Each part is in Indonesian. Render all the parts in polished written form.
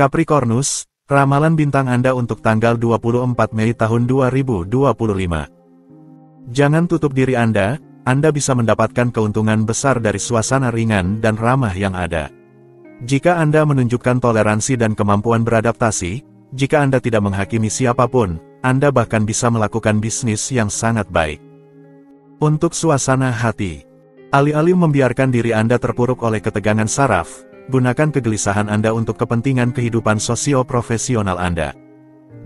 Capricornus, ramalan bintang Anda untuk tanggal 24 Mei tahun 2025. Jangan tutup diri Anda bisa mendapatkan keuntungan besar dari suasana ringan dan ramah yang ada. Jika Anda menunjukkan toleransi dan kemampuan beradaptasi, jika Anda tidak menghakimi siapapun, Anda bahkan bisa melakukan bisnis yang sangat baik. Untuk suasana hati, alih-alih membiarkan diri Anda terpuruk oleh ketegangan saraf, gunakan kegelisahan Anda untuk kepentingan kehidupan sosio-profesional Anda.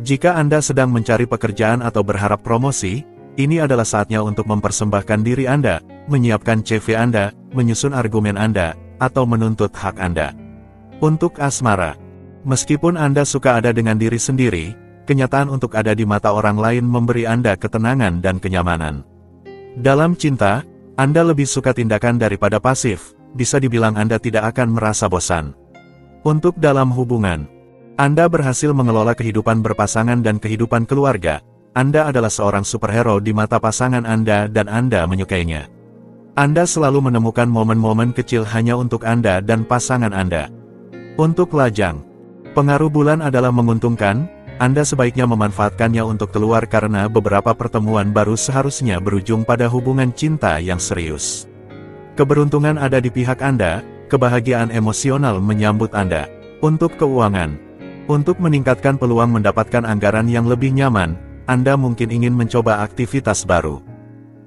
Jika Anda sedang mencari pekerjaan atau berharap promosi, ini adalah saatnya untuk mempersembahkan diri Anda, menyiapkan CV Anda, menyusun argumen Anda, atau menuntut hak Anda. Untuk asmara, meskipun Anda suka ada dengan diri sendiri, kenyataan untuk ada di mata orang lain memberi Anda ketenangan dan kenyamanan. Dalam cinta, Anda lebih suka tindakan daripada pasif. Bisa dibilang Anda tidak akan merasa bosan. Untuk dalam hubungan, Anda berhasil mengelola kehidupan berpasangan dan kehidupan keluarga. Anda adalah seorang superhero di mata pasangan Anda dan Anda menyukainya. Anda selalu menemukan momen-momen kecil hanya untuk Anda dan pasangan Anda. Untuk lajang, pengaruh bulan adalah menguntungkan. Anda sebaiknya memanfaatkannya untuk keluar karena beberapa pertemuan baru seharusnya berujung pada hubungan cinta yang serius. Keberuntungan ada di pihak Anda, kebahagiaan emosional menyambut Anda. Untuk keuangan, untuk meningkatkan peluang mendapatkan anggaran yang lebih nyaman, Anda mungkin ingin mencoba aktivitas baru.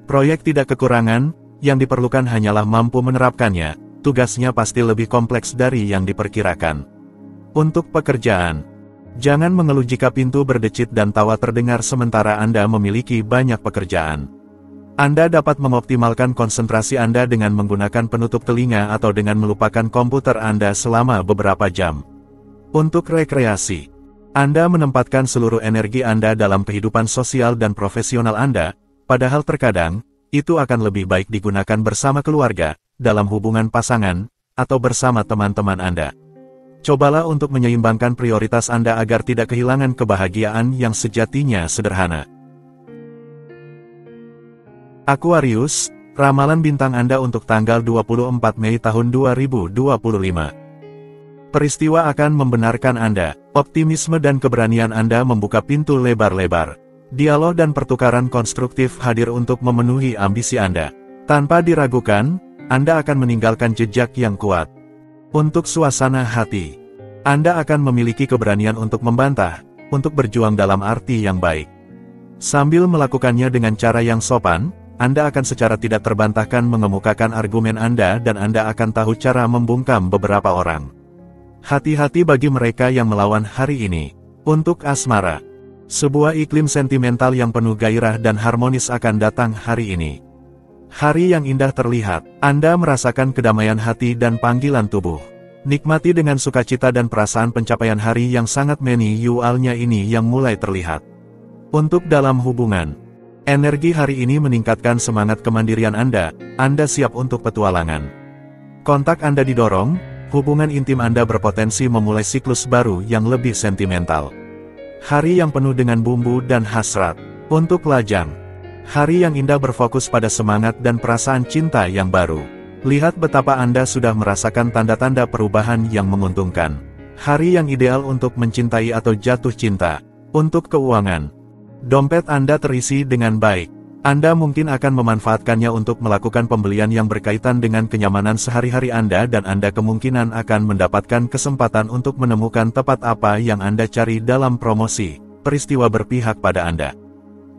Proyek tidak kekurangan, yang diperlukan hanyalah mampu menerapkannya, tugasnya pasti lebih kompleks dari yang diperkirakan. Untuk pekerjaan, jangan mengeluh jika pintu berdecit dan tawa terdengar sementara Anda memiliki banyak pekerjaan. Anda dapat mengoptimalkan konsentrasi Anda dengan menggunakan penutup telinga atau dengan melupakan komputer Anda selama beberapa jam. Untuk rekreasi, Anda menempatkan seluruh energi Anda dalam kehidupan sosial dan profesional Anda, padahal terkadang, itu akan lebih baik digunakan bersama keluarga, dalam hubungan pasangan, atau bersama teman-teman Anda. Cobalah untuk menyeimbangkan prioritas Anda agar tidak kehilangan kebahagiaan yang sejatinya sederhana. Aquarius, ramalan bintang Anda untuk tanggal 24 Mei tahun 2025. Peristiwa akan membenarkan Anda, optimisme dan keberanian Anda membuka pintu lebar-lebar. Dialog dan pertukaran konstruktif hadir untuk memenuhi ambisi Anda. Tanpa diragukan, Anda akan meninggalkan jejak yang kuat. Untuk suasana hati, Anda akan memiliki keberanian untuk membantah, untuk berjuang dalam arti yang baik. Sambil melakukannya dengan cara yang sopan, Anda akan secara tidak terbantahkan mengemukakan argumen Anda dan Anda akan tahu cara membungkam beberapa orang. Hati-hati bagi mereka yang melawan hari ini. Untuk asmara, sebuah iklim sentimental yang penuh gairah dan harmonis akan datang hari ini. Hari yang indah terlihat, Anda merasakan kedamaian hati dan panggilan tubuh. Nikmati dengan sukacita dan perasaan pencapaian hari yang sangat menyualnya ini yang mulai terlihat. Untuk dalam hubungan, energi hari ini meningkatkan semangat kemandirian Anda siap untuk petualangan. Kontak Anda didorong, hubungan intim Anda berpotensi memulai siklus baru yang lebih sentimental. Hari yang penuh dengan bumbu dan hasrat. Untuk lajang, hari yang indah berfokus pada semangat dan perasaan cinta yang baru. Lihat betapa Anda sudah merasakan tanda-tanda perubahan yang menguntungkan. Hari yang ideal untuk mencintai atau jatuh cinta. Untuk keuangan, dompet Anda terisi dengan baik. Anda mungkin akan memanfaatkannya untuk melakukan pembelian yang berkaitan dengan kenyamanan sehari-hari Anda dan Anda kemungkinan akan mendapatkan kesempatan untuk menemukan tepat apa yang Anda cari dalam promosi, peristiwa berpihak pada Anda.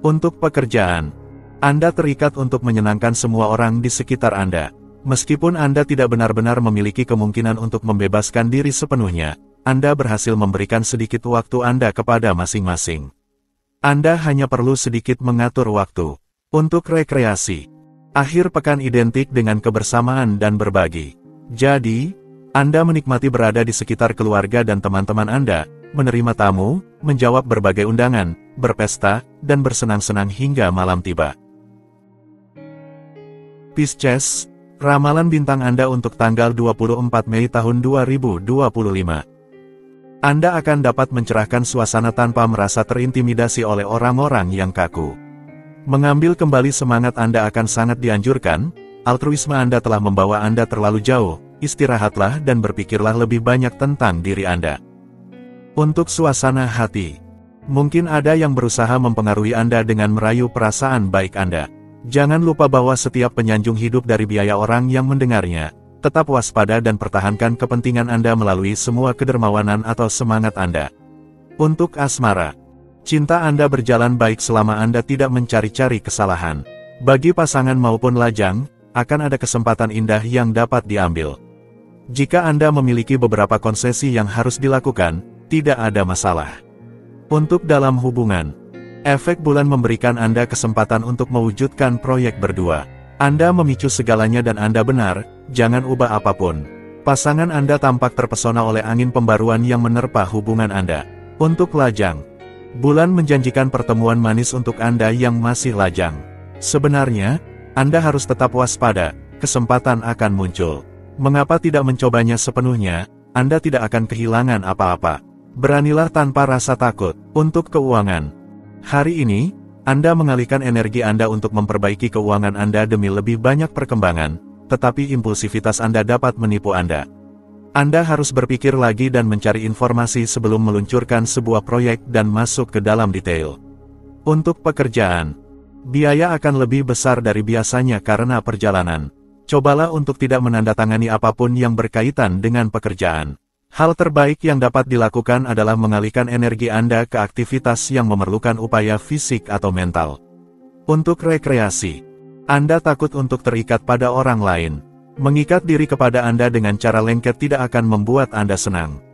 Untuk pekerjaan, Anda terikat untuk menyenangkan semua orang di sekitar Anda. Meskipun Anda tidak benar-benar memiliki kemungkinan untuk membebaskan diri sepenuhnya, Anda berhasil memberikan sedikit waktu Anda kepada masing-masing. Anda hanya perlu sedikit mengatur waktu. Untuk rekreasi, akhir pekan identik dengan kebersamaan dan berbagi. Jadi, Anda menikmati berada di sekitar keluarga dan teman-teman Anda, menerima tamu, menjawab berbagai undangan, berpesta, dan bersenang-senang hingga malam tiba. Pisces, ramalan bintang Anda untuk tanggal 24 Mei tahun 2025. Anda akan dapat mencerahkan suasana tanpa merasa terintimidasi oleh orang-orang yang kaku. Mengambil kembali semangat Anda akan sangat dianjurkan, altruisme Anda telah membawa Anda terlalu jauh, istirahatlah dan berpikirlah lebih banyak tentang diri Anda. Untuk suasana hati, mungkin ada yang berusaha mempengaruhi Anda dengan merayu perasaan baik Anda. Jangan lupa bahwa setiap penyanjung hidup dari biaya orang yang mendengarnya. Tetap waspada dan pertahankan kepentingan Anda melalui semua kedermawanan atau semangat Anda. Untuk asmara, cinta Anda berjalan baik selama Anda tidak mencari-cari kesalahan. Bagi pasangan maupun lajang, akan ada kesempatan indah yang dapat diambil. Jika Anda memiliki beberapa konsesi yang harus dilakukan, tidak ada masalah. Untuk dalam hubungan, efek bulan memberikan Anda kesempatan untuk mewujudkan proyek berdua. Anda memicu segalanya dan Anda benar, jangan ubah apapun. Pasangan Anda tampak terpesona oleh angin pembaruan yang menerpa hubungan Anda. Untuk lajang, bulan menjanjikan pertemuan manis untuk Anda yang masih lajang. Sebenarnya, Anda harus tetap waspada, kesempatan akan muncul. Mengapa tidak mencobanya sepenuhnya? Anda tidak akan kehilangan apa-apa. Beranilah tanpa rasa takut. Untuk keuangan, hari ini, Anda mengalihkan energi Anda untuk memperbaiki keuangan Anda demi lebih banyak perkembangan, tetapi impulsivitas Anda dapat menipu Anda. Anda harus berpikir lagi dan mencari informasi sebelum meluncurkan sebuah proyek dan masuk ke dalam detail. Untuk pekerjaan, biaya akan lebih besar dari biasanya karena perjalanan. Cobalah untuk tidak menandatangani apapun yang berkaitan dengan pekerjaan. Hal terbaik yang dapat dilakukan adalah mengalihkan energi Anda ke aktivitas yang memerlukan upaya fisik atau mental. Untuk rekreasi, Anda takut untuk terikat pada orang lain. Mengikat diri kepada Anda dengan cara lengket tidak akan membuat Anda senang.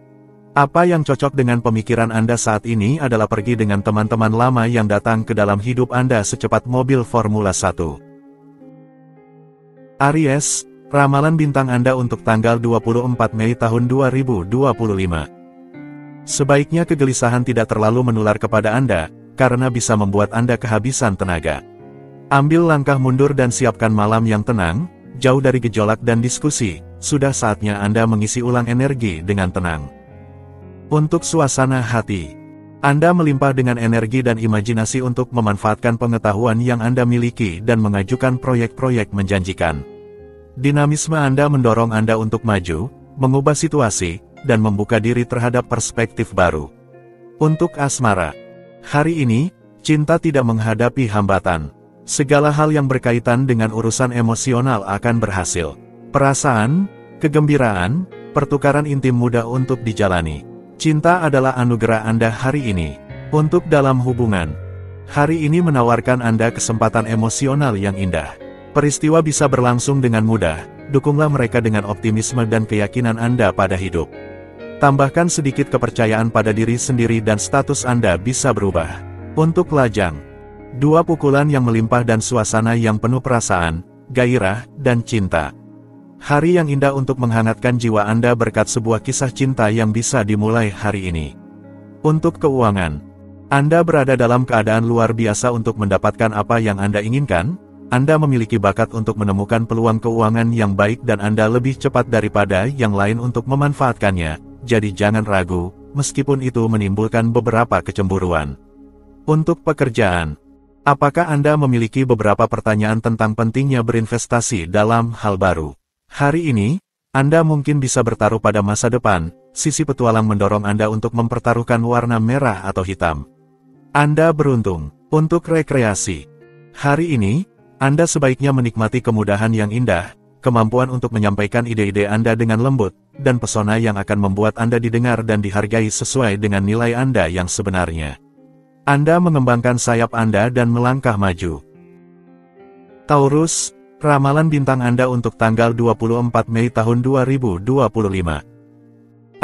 Apa yang cocok dengan pemikiran Anda saat ini adalah pergi dengan teman-teman lama yang datang ke dalam hidup Anda secepat mobil Formula 1. Aries, ramalan bintang Anda untuk tanggal 24 Mei tahun 2025. Sebaiknya kegelisahan tidak terlalu menular kepada Anda, karena bisa membuat Anda kehabisan tenaga. Ambil langkah mundur dan siapkan malam yang tenang, jauh dari gejolak dan diskusi, sudah saatnya Anda mengisi ulang energi dengan tenang. Untuk suasana hati, Anda melimpah dengan energi dan imajinasi untuk memanfaatkan pengetahuan yang Anda miliki dan mengajukan proyek-proyek menjanjikan. Dinamisme Anda mendorong Anda untuk maju, mengubah situasi, dan membuka diri terhadap perspektif baru. Untuk asmara, hari ini, cinta tidak menghadapi hambatan. Segala hal yang berkaitan dengan urusan emosional akan berhasil. Perasaan, kegembiraan, pertukaran intim mudah untuk dijalani. Cinta adalah anugerah Anda hari ini. Untuk dalam hubungan, hari ini menawarkan Anda kesempatan emosional yang indah. Peristiwa bisa berlangsung dengan mudah, dukunglah mereka dengan optimisme dan keyakinan Anda pada hidup. Tambahkan sedikit kepercayaan pada diri sendiri dan status Anda bisa berubah. Untuk lajang, dua pukulan yang melimpah dan suasana yang penuh perasaan, gairah, dan cinta. Hari yang indah untuk menghangatkan jiwa Anda berkat sebuah kisah cinta yang bisa dimulai hari ini. Untuk keuangan, Anda berada dalam keadaan luar biasa untuk mendapatkan apa yang Anda inginkan. Anda memiliki bakat untuk menemukan peluang keuangan yang baik dan Anda lebih cepat daripada yang lain untuk memanfaatkannya, jadi jangan ragu, meskipun itu menimbulkan beberapa kecemburuan. Untuk pekerjaan, apakah Anda memiliki beberapa pertanyaan tentang pentingnya berinvestasi dalam hal baru? Hari ini, Anda mungkin bisa bertaruh pada masa depan, sisi petualang mendorong Anda untuk mempertaruhkan warna merah atau hitam. Anda beruntung. Untuk rekreasi, hari ini, Anda sebaiknya menikmati kemudahan yang indah, kemampuan untuk menyampaikan ide-ide Anda dengan lembut, dan pesona yang akan membuat Anda didengar dan dihargai sesuai dengan nilai Anda yang sebenarnya. Anda mengembangkan sayap Anda dan melangkah maju. Taurus, ramalan bintang Anda untuk tanggal 24 Mei tahun 2025.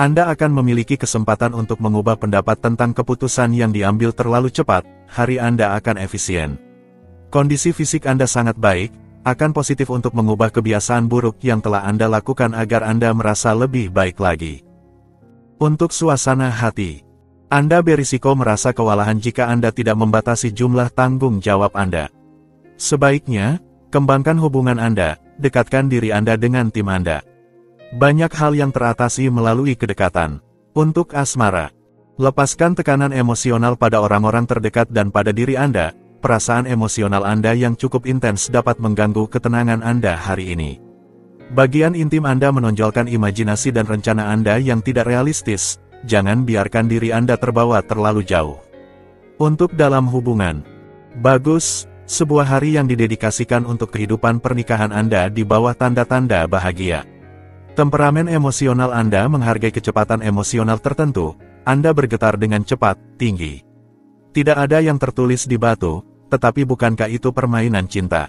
Anda akan memiliki kesempatan untuk mengubah pendapat tentang keputusan yang diambil terlalu cepat, hari Anda akan efisien. Kondisi fisik Anda sangat baik, akan positif untuk mengubah kebiasaan buruk yang telah Anda lakukan agar Anda merasa lebih baik lagi. Untuk suasana hati, Anda berisiko merasa kewalahan jika Anda tidak membatasi jumlah tanggung jawab Anda. Sebaiknya, kembangkan hubungan Anda, dekatkan diri Anda dengan tim Anda. Banyak hal yang teratasi melalui kedekatan. Untuk asmara, lepaskan tekanan emosional pada orang-orang terdekat dan pada diri Anda. Perasaan emosional Anda yang cukup intens dapat mengganggu ketenangan Anda hari ini. Bagian intim Anda menonjolkan imajinasi dan rencana Anda yang tidak realistis, jangan biarkan diri Anda terbawa terlalu jauh. Untuk dalam hubungan, bagus, sebuah hari yang didedikasikan untuk kehidupan pernikahan Anda di bawah tanda-tanda bahagia. Temperamen emosional Anda menghargai kecepatan emosional tertentu, Anda bergetar dengan cepat, tinggi. Tidak ada yang tertulis di batu, tetapi bukankah itu permainan cinta?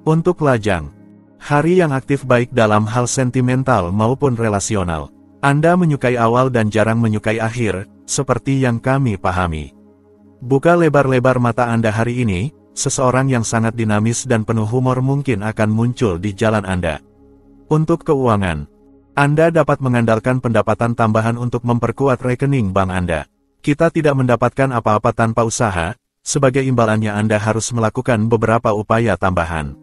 Untuk lajang, hari yang aktif baik dalam hal sentimental maupun relasional. Anda menyukai awal dan jarang menyukai akhir, seperti yang kami pahami. Buka lebar-lebar mata Anda hari ini, seseorang yang sangat dinamis dan penuh humor mungkin akan muncul di jalan Anda. Untuk keuangan, Anda dapat mengandalkan pendapatan tambahan untuk memperkuat rekening bank Anda. Kita tidak mendapatkan apa-apa tanpa usaha, sebagai imbalannya Anda harus melakukan beberapa upaya tambahan.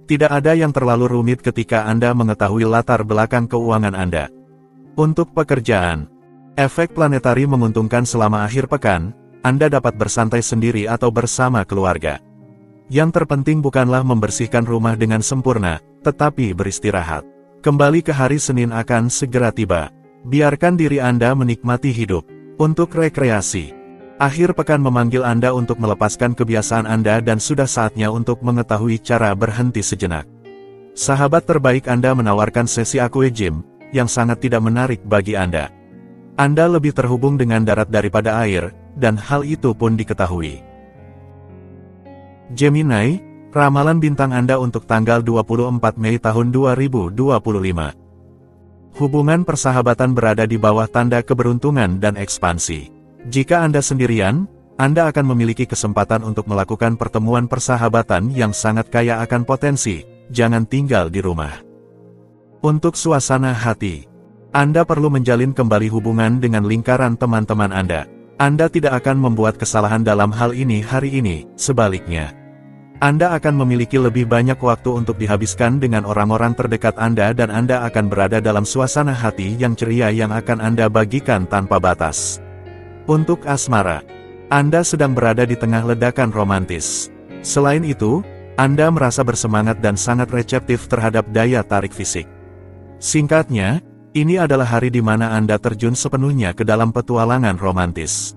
Tidak ada yang terlalu rumit ketika Anda mengetahui latar belakang keuangan Anda. Untuk pekerjaan, efek planetari menguntungkan selama akhir pekan, Anda dapat bersantai sendiri atau bersama keluarga. Yang terpenting bukanlah membersihkan rumah dengan sempurna, tetapi beristirahat. Kembali ke hari Senin akan segera tiba. Biarkan diri Anda menikmati hidup. Untuk rekreasi, akhir pekan memanggil Anda untuk melepaskan kebiasaan Anda dan sudah saatnya untuk mengetahui cara berhenti sejenak. Sahabat terbaik Anda menawarkan sesi aqua gym, yang sangat tidak menarik bagi Anda. Anda lebih terhubung dengan darat daripada air, dan hal itu pun diketahui. Gemini, ramalan bintang Anda untuk tanggal 24 Mei tahun 2025. Hubungan persahabatan berada di bawah tanda keberuntungan dan ekspansi. Jika Anda sendirian, Anda akan memiliki kesempatan untuk melakukan pertemuan persahabatan yang sangat kaya akan potensi. Jangan tinggal di rumah. Untuk suasana hati, Anda perlu menjalin kembali hubungan dengan lingkaran teman-teman Anda. Anda tidak akan membuat kesalahan dalam hal ini hari ini, sebaliknya. Anda akan memiliki lebih banyak waktu untuk dihabiskan dengan orang-orang terdekat Anda dan Anda akan berada dalam suasana hati yang ceria yang akan Anda bagikan tanpa batas. Untuk asmara, Anda sedang berada di tengah ledakan romantis. Selain itu, Anda merasa bersemangat dan sangat reseptif terhadap daya tarik fisik. Singkatnya, ini adalah hari di mana Anda terjun sepenuhnya ke dalam petualangan romantis.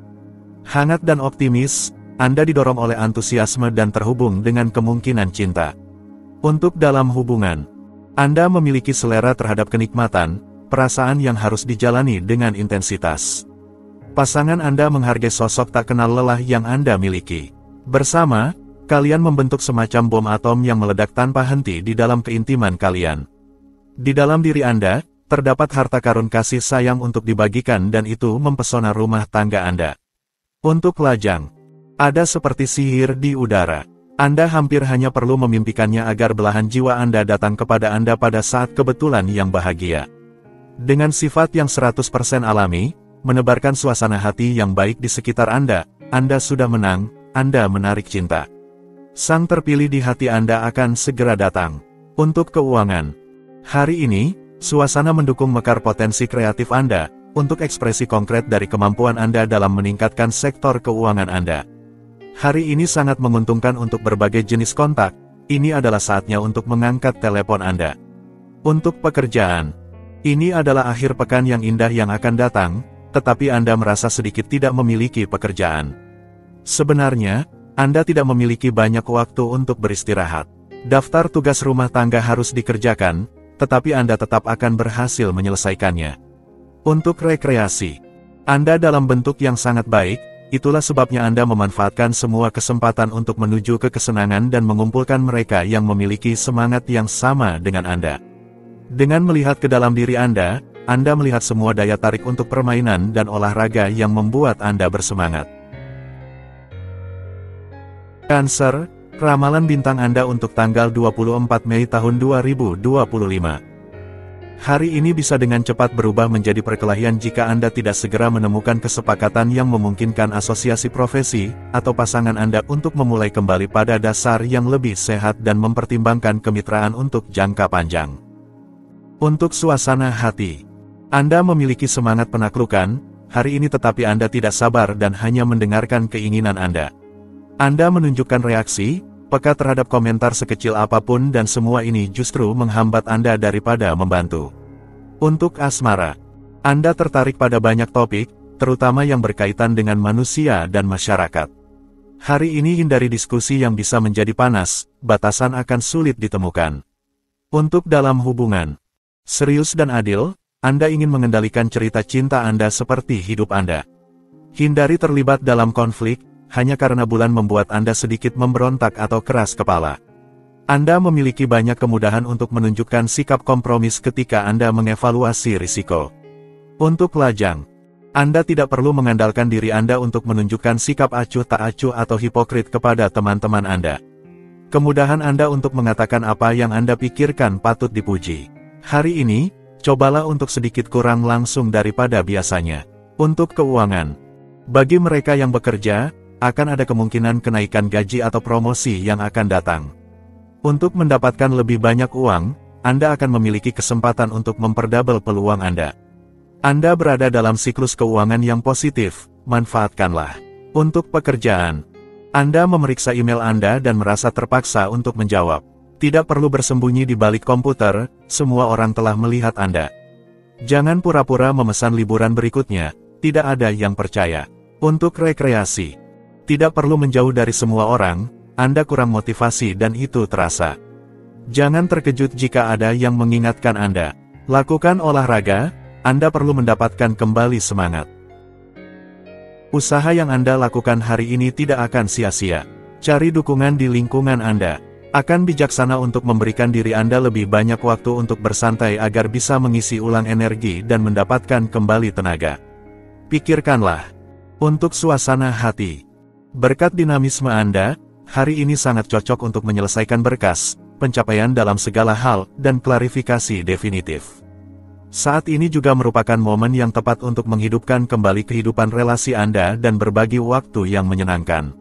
Hangat dan optimis, Anda didorong oleh antusiasme dan terhubung dengan kemungkinan cinta. Untuk dalam hubungan, Anda memiliki selera terhadap kenikmatan, perasaan yang harus dijalani dengan intensitas. Pasangan Anda menghargai sosok tak kenal lelah yang Anda miliki. Bersama, kalian membentuk semacam bom atom yang meledak tanpa henti di dalam keintiman kalian. Di dalam diri Anda, terdapat harta karun kasih sayang untuk dibagikan dan itu mempesona rumah tangga Anda. Untuk lajang, ada seperti sihir di udara. Anda hampir hanya perlu memimpikannya agar belahan jiwa Anda datang kepada Anda pada saat kebetulan yang bahagia. Dengan sifat yang 100% alami, menebarkan suasana hati yang baik di sekitar Anda sudah menang, Anda menarik cinta. Sang terpilih di hati Anda akan segera datang. Untuk keuangan, hari ini, suasana mendukung mekar potensi kreatif Anda, untuk ekspresi konkret dari kemampuan Anda dalam meningkatkan sektor keuangan Anda. Hari ini sangat menguntungkan untuk berbagai jenis kontak, ini adalah saatnya untuk mengangkat telepon Anda. Untuk pekerjaan, ini adalah akhir pekan yang indah yang akan datang, tetapi Anda merasa sedikit tidak memiliki pekerjaan. Sebenarnya, Anda tidak memiliki banyak waktu untuk beristirahat. Daftar tugas rumah tangga harus dikerjakan, tetapi Anda tetap akan berhasil menyelesaikannya. Untuk rekreasi, Anda dalam bentuk yang sangat baik, itulah sebabnya Anda memanfaatkan semua kesempatan untuk menuju ke kesenangan dan mengumpulkan mereka yang memiliki semangat yang sama dengan Anda. Dengan melihat ke dalam diri Anda melihat semua daya tarik untuk permainan dan olahraga yang membuat Anda bersemangat. Cancer, ramalan bintang Anda untuk tanggal 24 Mei tahun 2025. Hari ini bisa dengan cepat berubah menjadi perkelahian jika Anda tidak segera menemukan kesepakatan yang memungkinkan asosiasi profesi, atau pasangan Anda untuk memulai kembali pada dasar yang lebih sehat dan mempertimbangkan kemitraan untuk jangka panjang. Untuk suasana hati, Anda memiliki semangat penaklukan, hari ini tetapi Anda tidak sabar dan hanya mendengarkan keinginan Anda. Anda menunjukkan reaksi, peka terhadap komentar sekecil apapun dan semua ini justru menghambat Anda daripada membantu. Untuk asmara, Anda tertarik pada banyak topik, terutama yang berkaitan dengan manusia dan masyarakat. Hari ini hindari diskusi yang bisa menjadi panas, batasan akan sulit ditemukan. Untuk dalam hubungan serius dan adil, Anda ingin mengendalikan cerita cinta Anda seperti hidup Anda. Hindari terlibat dalam konflik, hanya karena bulan membuat Anda sedikit memberontak atau keras kepala. Anda memiliki banyak kemudahan untuk menunjukkan sikap kompromis ketika Anda mengevaluasi risiko. Untuk lajang, Anda tidak perlu mengandalkan diri Anda untuk menunjukkan sikap acuh tak acuh atau hipokrit kepada teman-teman Anda. Kemudahan Anda untuk mengatakan apa yang Anda pikirkan patut dipuji. Hari ini, cobalah untuk sedikit kurang langsung daripada biasanya. Untuk keuangan, bagi mereka yang bekerja, akan ada kemungkinan kenaikan gaji atau promosi yang akan datang. Untuk mendapatkan lebih banyak uang, Anda akan memiliki kesempatan untuk memperdouble peluang Anda. Anda berada dalam siklus keuangan yang positif, manfaatkanlah. Untuk pekerjaan, Anda memeriksa email Anda dan merasa terpaksa untuk menjawab. Tidak perlu bersembunyi di balik komputer, semua orang telah melihat Anda. Jangan pura-pura memesan liburan berikutnya, tidak ada yang percaya. Untuk rekreasi, tidak perlu menjauh dari semua orang, Anda kurang motivasi dan itu terasa. Jangan terkejut jika ada yang mengingatkan Anda. Lakukan olahraga, Anda perlu mendapatkan kembali semangat. Usaha yang Anda lakukan hari ini tidak akan sia-sia. Cari dukungan di lingkungan Anda. Akan bijaksana untuk memberikan diri Anda lebih banyak waktu untuk bersantai agar bisa mengisi ulang energi dan mendapatkan kembali tenaga. Pikirkanlah. Untuk suasana hati, berkat dinamisme Anda, hari ini sangat cocok untuk menyelesaikan berkas, pencapaian dalam segala hal, dan klarifikasi definitif. Saat ini juga merupakan momen yang tepat untuk menghidupkan kembali kehidupan relasi Anda dan berbagi waktu yang menyenangkan.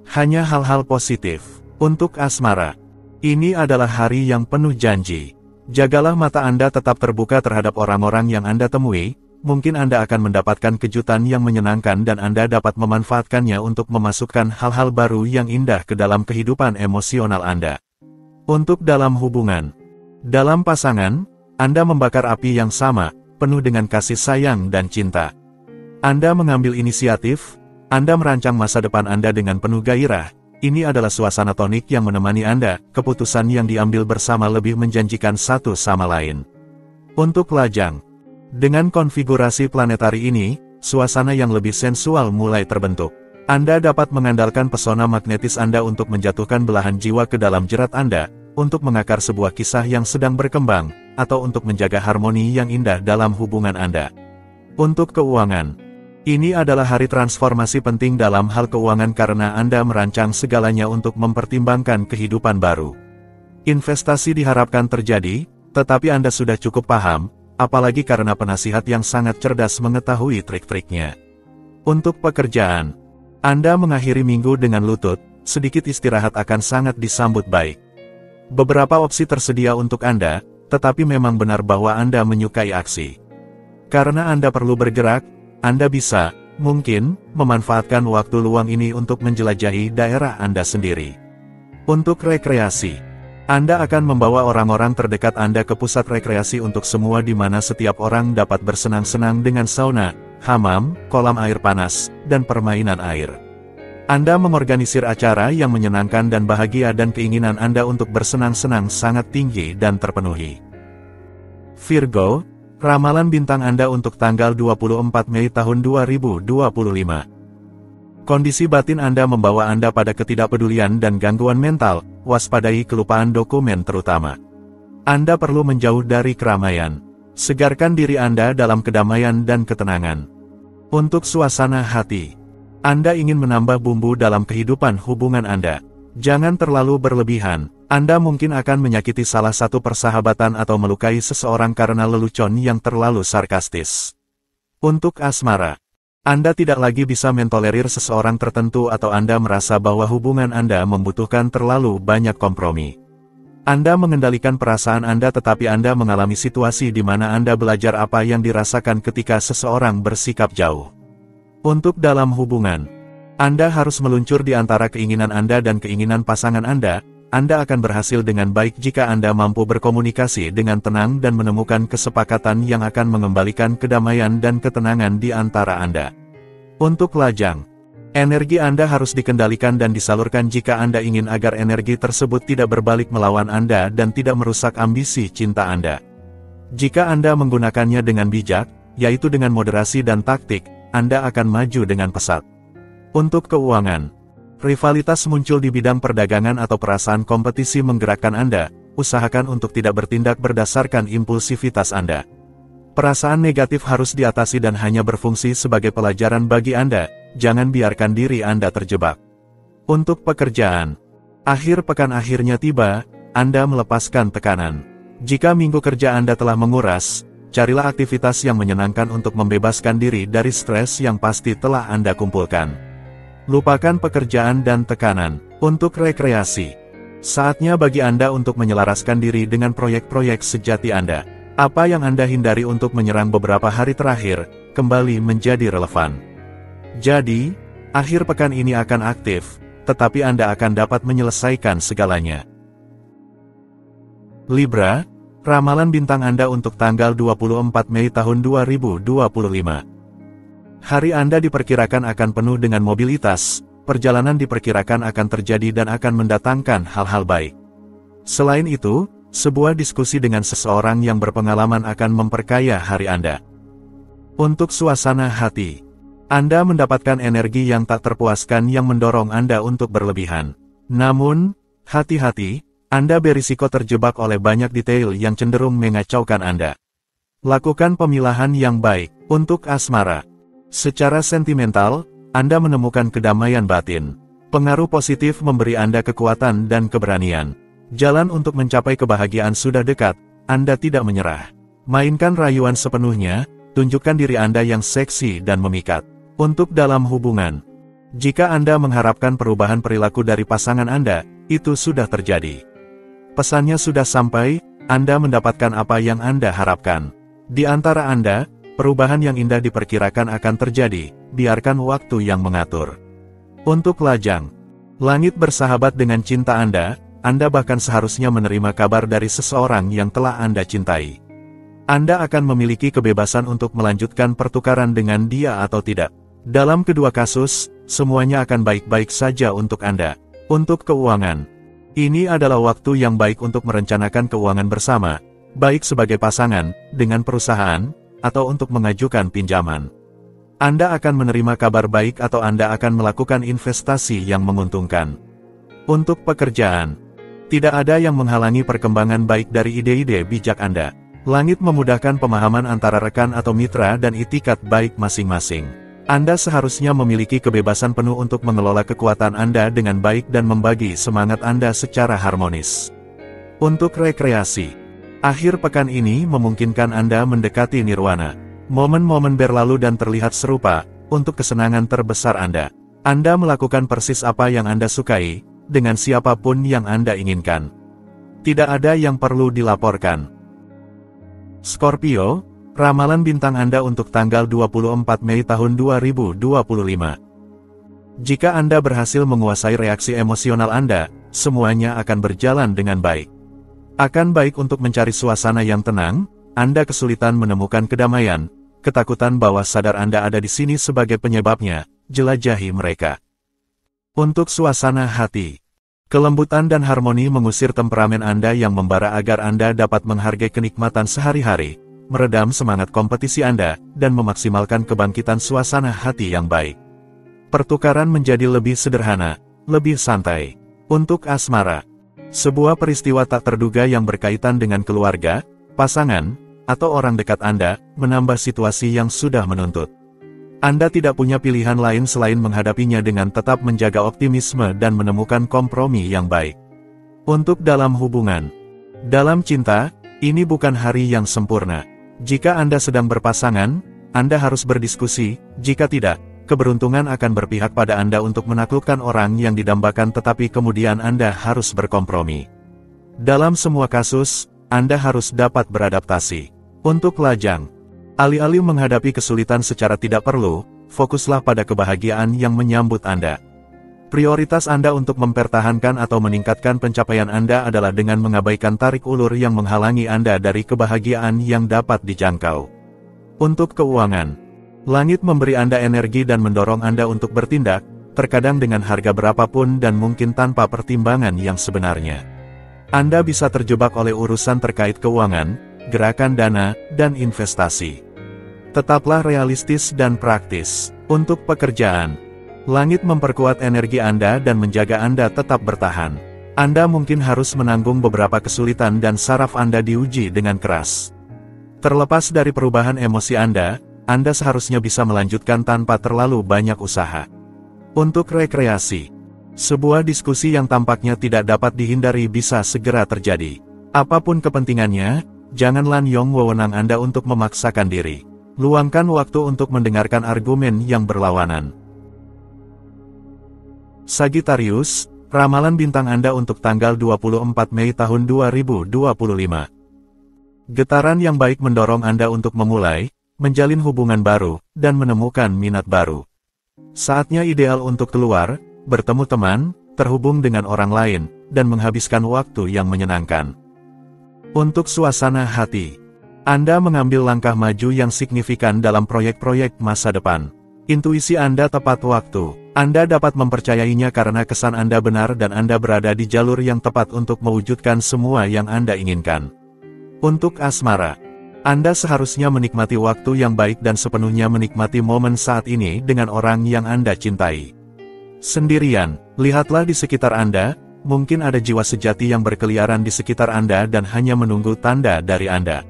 Hanya hal-hal positif. Untuk asmara, ini adalah hari yang penuh janji. Jagalah mata Anda tetap terbuka terhadap orang-orang yang Anda temui, mungkin Anda akan mendapatkan kejutan yang menyenangkan dan Anda dapat memanfaatkannya untuk memasukkan hal-hal baru yang indah ke dalam kehidupan emosional Anda. Untuk dalam hubungan, dalam pasangan, Anda membakar api yang sama, penuh dengan kasih sayang dan cinta. Anda mengambil inisiatif, Anda merancang masa depan Anda dengan penuh gairah. Ini adalah suasana tonik yang menemani Anda, keputusan yang diambil bersama lebih menjanjikan satu sama lain. Untuk lajang, dengan konfigurasi planetari ini, suasana yang lebih sensual mulai terbentuk. Anda dapat mengandalkan pesona magnetis Anda untuk menjatuhkan belahan jiwa ke dalam jerat Anda, untuk mengakar sebuah kisah yang sedang berkembang, atau untuk menjaga harmoni yang indah dalam hubungan Anda. Untuk keuangan, ini adalah hari transformasi penting dalam hal keuangan karena Anda merancang segalanya untuk mempertimbangkan kehidupan baru. Investasi diharapkan terjadi, tetapi Anda sudah cukup paham, apalagi karena penasihat yang sangat cerdas mengetahui trik-triknya. Untuk pekerjaan, Anda mengakhiri minggu dengan lutut, sedikit istirahat akan sangat disambut baik. Beberapa opsi tersedia untuk Anda, tetapi memang benar bahwa Anda menyukai aksi. Karena Anda perlu bergerak, Anda bisa, mungkin, memanfaatkan waktu luang ini untuk menjelajahi daerah Anda sendiri. Untuk rekreasi, Anda akan membawa orang-orang terdekat Anda ke pusat rekreasi untuk semua di mana setiap orang dapat bersenang-senang dengan sauna, hamam, kolam air panas, dan permainan air. Anda mengorganisir acara yang menyenangkan dan bahagia dan keinginan Anda untuk bersenang-senang sangat tinggi dan terpenuhi. Virgo, ramalan bintang Anda untuk tanggal 24 Mei tahun 2025. Kondisi batin Anda membawa Anda pada ketidakpedulian dan gangguan mental, waspadai kelupaan dokumen terutama. Anda perlu menjauh dari keramaian. Segarkan diri Anda dalam kedamaian dan ketenangan. Untuk suasana hati, Anda ingin menambah bumbu dalam kehidupan hubungan Anda. Jangan terlalu berlebihan. Anda mungkin akan menyakiti salah satu persahabatan atau melukai seseorang karena lelucon yang terlalu sarkastis. Untuk asmara, Anda tidak lagi bisa mentolerir seseorang tertentu atau Anda merasa bahwa hubungan Anda membutuhkan terlalu banyak kompromi. Anda mengendalikan perasaan Anda tetapi Anda mengalami situasi di mana Anda belajar apa yang dirasakan ketika seseorang bersikap jauh. Untuk dalam hubungan, Anda harus meluncur di antara keinginan Anda dan keinginan pasangan Anda. Anda akan berhasil dengan baik jika Anda mampu berkomunikasi dengan tenang dan menemukan kesepakatan yang akan mengembalikan kedamaian dan ketenangan di antara Anda. Untuk lajang, energi Anda harus dikendalikan dan disalurkan jika Anda ingin agar energi tersebut tidak berbalik melawan Anda dan tidak merusak ambisi cinta Anda. Jika Anda menggunakannya dengan bijak, yaitu dengan moderasi dan taktik, Anda akan maju dengan pesat. Untuk keuangan, rivalitas muncul di bidang perdagangan atau perasaan kompetisi menggerakkan Anda. Usahakan untuk tidak bertindak berdasarkan impulsivitas Anda. Perasaan negatif harus diatasi dan hanya berfungsi sebagai pelajaran bagi Anda. Jangan biarkan diri Anda terjebak. Untuk pekerjaan, akhir pekan akhirnya tiba, Anda melepaskan tekanan. Jika minggu kerja Anda telah menguras, carilah aktivitas yang menyenangkan untuk membebaskan diri dari stres yang pasti telah Anda kumpulkan. Lupakan pekerjaan dan tekanan. Untuk rekreasi, saatnya bagi Anda untuk menyelaraskan diri dengan proyek-proyek sejati Anda. Apa yang Anda hindari untuk menyerang beberapa hari terakhir, kembali menjadi relevan. Jadi, akhir pekan ini akan aktif, tetapi Anda akan dapat menyelesaikan segalanya. Libra, ramalan bintang Anda untuk tanggal 24 Mei tahun 2025. Hari Anda diperkirakan akan penuh dengan mobilitas, perjalanan diperkirakan akan terjadi dan akan mendatangkan hal-hal baik. Selain itu, sebuah diskusi dengan seseorang yang berpengalaman akan memperkaya hari Anda. Untuk suasana hati, Anda mendapatkan energi yang tak terpuaskan yang mendorong Anda untuk berlebihan. Namun, hati-hati, Anda berisiko terjebak oleh banyak detail yang cenderung mengacaukan Anda. Lakukan pemilahan yang baik. Untuk asmara, secara sentimental, Anda menemukan kedamaian batin. Pengaruh positif memberi Anda kekuatan dan keberanian. Jalan untuk mencapai kebahagiaan sudah dekat, Anda tidak menyerah. Mainkan rayuan sepenuhnya, tunjukkan diri Anda yang seksi dan memikat. Untuk dalam hubungan, jika Anda mengharapkan perubahan perilaku dari pasangan Anda, itu sudah terjadi. Pesannya sudah sampai, Anda mendapatkan apa yang Anda harapkan. Di antara Anda, perubahan yang indah diperkirakan akan terjadi, biarkan waktu yang mengatur. Untuk lajang, langit bersahabat dengan cinta Anda bahkan seharusnya menerima kabar dari seseorang yang telah Anda cintai. Anda akan memiliki kebebasan untuk melanjutkan pertukaran dengan dia atau tidak. Dalam kedua kasus, semuanya akan baik-baik saja untuk Anda. Untuk keuangan, ini adalah waktu yang baik untuk merencanakan keuangan bersama, baik sebagai pasangan, dengan perusahaan, atau untuk mengajukan pinjaman. Anda akan menerima kabar baik atau Anda akan melakukan investasi yang menguntungkan. Untuk pekerjaan, tidak ada yang menghalangi perkembangan baik dari ide-ide bijak Anda. Langit memudahkan pemahaman antara rekan atau mitra dan itikat baik masing-masing. Anda seharusnya memiliki kebebasan penuh untuk mengelola kekuatan Anda dengan baik dan membagi semangat Anda secara harmonis. Untuk rekreasi, akhir pekan ini memungkinkan Anda mendekati nirwana. Momen-momen berlalu dan terlihat serupa, untuk kesenangan terbesar Anda. Anda melakukan persis apa yang Anda sukai, dengan siapapun yang Anda inginkan. Tidak ada yang perlu dilaporkan. Scorpio, ramalan bintang Anda untuk tanggal 24 Mei tahun 2025. Jika Anda berhasil menguasai reaksi emosional Anda, semuanya akan berjalan dengan baik. Akan baik untuk mencari suasana yang tenang, Anda kesulitan menemukan kedamaian, ketakutan bahwa sadar Anda ada di sini sebagai penyebabnya, jelajahi mereka. Untuk suasana hati, kelembutan dan harmoni mengusir temperamen Anda yang membara agar Anda dapat menghargai kenikmatan sehari-hari, meredam semangat kompetisi Anda, dan memaksimalkan kebangkitan suasana hati yang baik. Pertukaran menjadi lebih sederhana, lebih santai. Untuk asmara, sebuah peristiwa tak terduga yang berkaitan dengan keluarga, pasangan, atau orang dekat Anda, menambah situasi yang sudah menuntut. Anda tidak punya pilihan lain selain menghadapinya dengan tetap menjaga optimisme dan menemukan kompromi yang baik. Untuk dalam hubungan, dalam cinta, ini bukan hari yang sempurna. Jika Anda sedang berpasangan, Anda harus berdiskusi, jika tidak, keberuntungan akan berpihak pada Anda untuk menaklukkan orang yang didambakan tetapi kemudian Anda harus berkompromi. Dalam semua kasus, Anda harus dapat beradaptasi. Untuk lajang, alih-alih menghadapi kesulitan secara tidak perlu, fokuslah pada kebahagiaan yang menyambut Anda. Prioritas Anda untuk mempertahankan atau meningkatkan pencapaian Anda adalah dengan mengabaikan tarik ulur yang menghalangi Anda dari kebahagiaan yang dapat dijangkau. Untuk keuangan, langit memberi Anda energi dan mendorong Anda untuk bertindak, terkadang dengan harga berapapun dan mungkin tanpa pertimbangan yang sebenarnya. Anda bisa terjebak oleh urusan terkait keuangan, gerakan dana, dan investasi. Tetaplah realistis dan praktis. Untuk pekerjaan, langit memperkuat energi Anda dan menjaga Anda tetap bertahan. Anda mungkin harus menanggung beberapa kesulitan dan saraf Anda diuji dengan keras. Terlepas dari perubahan emosi Anda seharusnya bisa melanjutkan tanpa terlalu banyak usaha. Untuk rekreasi, sebuah diskusi yang tampaknya tidak dapat dihindari bisa segera terjadi. Apapun kepentingannya, jangan lanyong wewenang Anda untuk memaksakan diri. Luangkan waktu untuk mendengarkan argumen yang berlawanan. Sagittarius, ramalan bintang Anda untuk tanggal 24 Mei tahun 2025. Getaran yang baik mendorong Anda untuk memulai, menjalin hubungan baru, dan menemukan minat baru. Saatnya ideal untuk keluar, bertemu teman, terhubung dengan orang lain, dan menghabiskan waktu yang menyenangkan. Untuk suasana hati, Anda mengambil langkah maju yang signifikan dalam proyek-proyek masa depan. Intuisi Anda tepat waktu. Anda dapat mempercayainya karena kesan Anda benar dan Anda berada di jalur yang tepat untuk mewujudkan semua yang Anda inginkan. Untuk asmara, Anda seharusnya menikmati waktu yang baik dan sepenuhnya menikmati momen saat ini dengan orang yang Anda cintai. Sendirian, lihatlah di sekitar Anda, mungkin ada jiwa sejati yang berkeliaran di sekitar Anda dan hanya menunggu tanda dari Anda.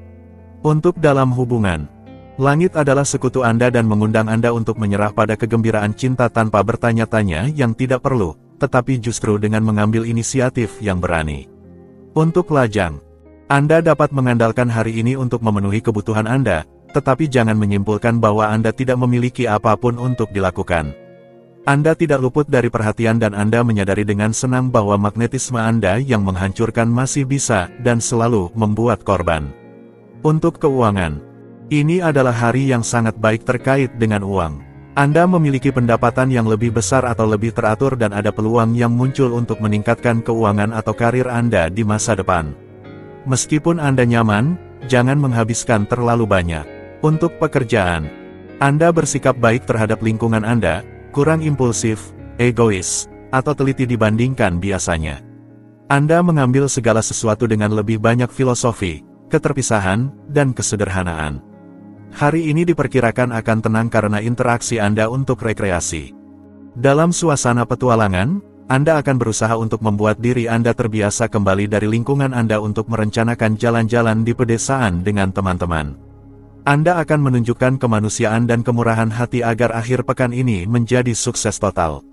Untuk dalam hubungan, langit adalah sekutu Anda dan mengundang Anda untuk menyerah pada kegembiraan cinta tanpa bertanya-tanya yang tidak perlu, tetapi justru dengan mengambil inisiatif yang berani. Untuk lajang, Anda dapat mengandalkan hari ini untuk memenuhi kebutuhan Anda, tetapi jangan menyimpulkan bahwa Anda tidak memiliki apapun untuk dilakukan. Anda tidak luput dari perhatian dan Anda menyadari dengan senang bahwa magnetisme Anda yang menghancurkan masih bisa dan selalu membuat korban. Untuk keuangan, ini adalah hari yang sangat baik terkait dengan uang. Anda memiliki pendapatan yang lebih besar atau lebih teratur dan ada peluang yang muncul untuk meningkatkan keuangan atau karir Anda di masa depan. Meskipun Anda nyaman, jangan menghabiskan terlalu banyak. Untuk pekerjaan, Anda bersikap baik terhadap lingkungan Anda, kurang impulsif, egois, atau teliti dibandingkan biasanya. Anda mengambil segala sesuatu dengan lebih banyak filosofi, keterpisahan, dan kesederhanaan. Hari ini diperkirakan akan tenang karena interaksi Anda untuk rekreasi. Dalam suasana petualangan, Anda akan berusaha untuk membuat diri Anda terbiasa kembali dari lingkungan Anda untuk merencanakan jalan-jalan di pedesaan dengan teman-teman. Anda akan menunjukkan kemanusiaan dan kemurahan hati agar akhir pekan ini menjadi sukses total.